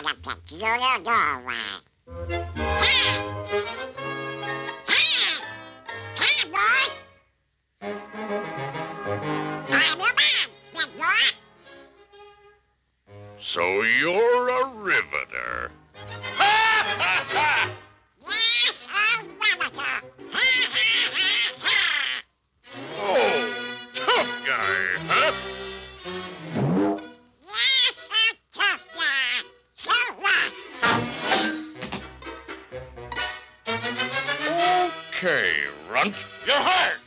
a peculiar doorway. Hi, boys! I'm your man, big boy. So you're a riveter. Yes, a riveter. Oh, tough guy, huh? Yes, a tough guy. So what? Okay, runt. You're hired.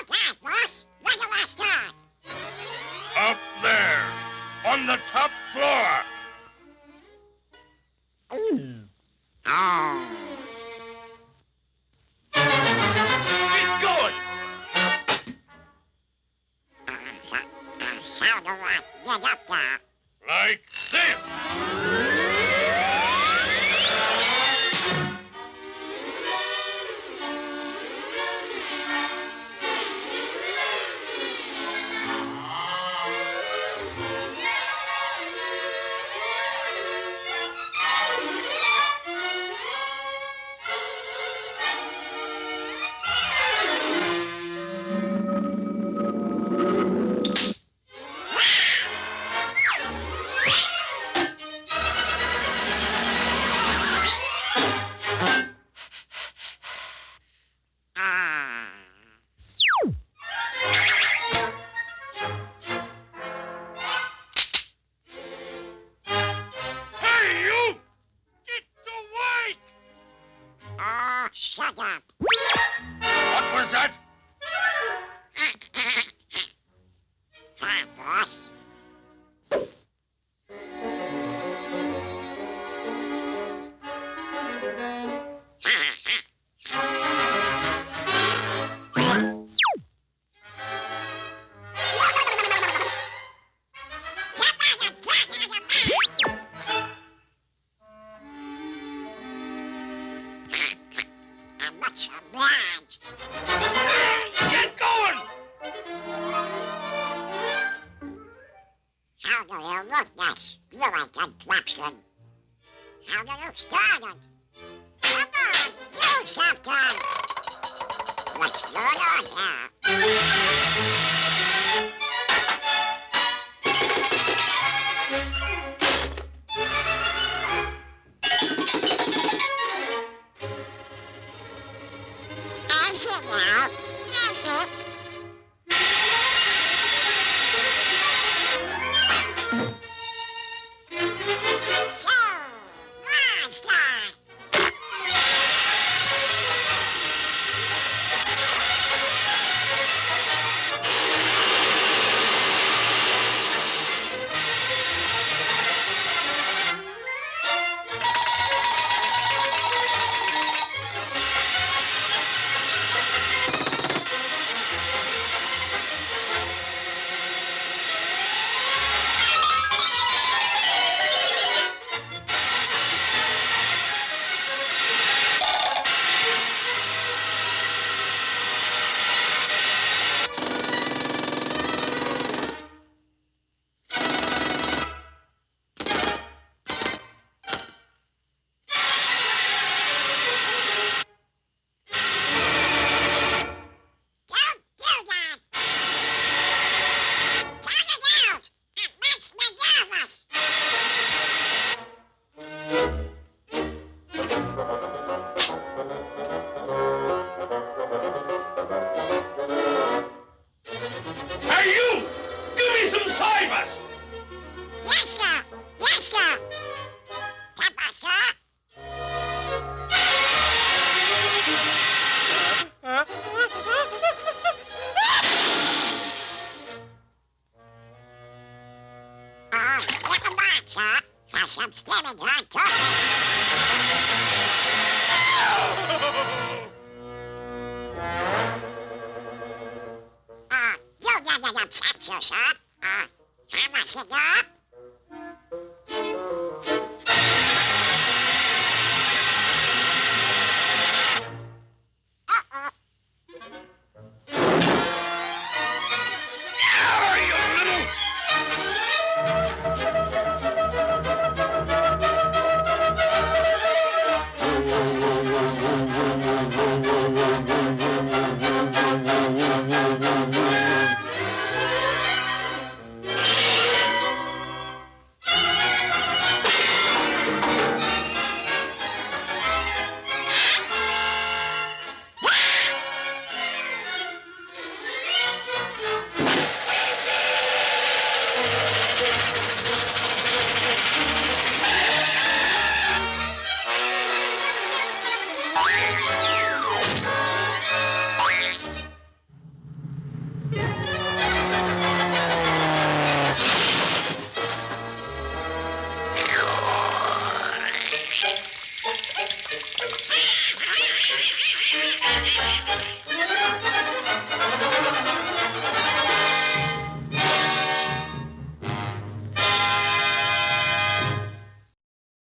Okay, boss. When do I start? Up there, on the top floor. Oh. Keep going. How do I get up there? Like this. Hey, you! Get awake! Oh, shut up. What was that? Hi, boss. I'm much obliged. Get going! How do you root this? You ain't done Clapston. How do you start it? Come on, do something! What's going on here? Is it now? Is it? So, monster! Don't do that! Cut it out! It makes me nervous! Hey, you! Give me some cybers! Yes, sir! Yes, sir! Papa, sir! Welcome back, sir. Have some steaming hot coffee. You didn't upset you, sir. Have a cigar? Uh-oh.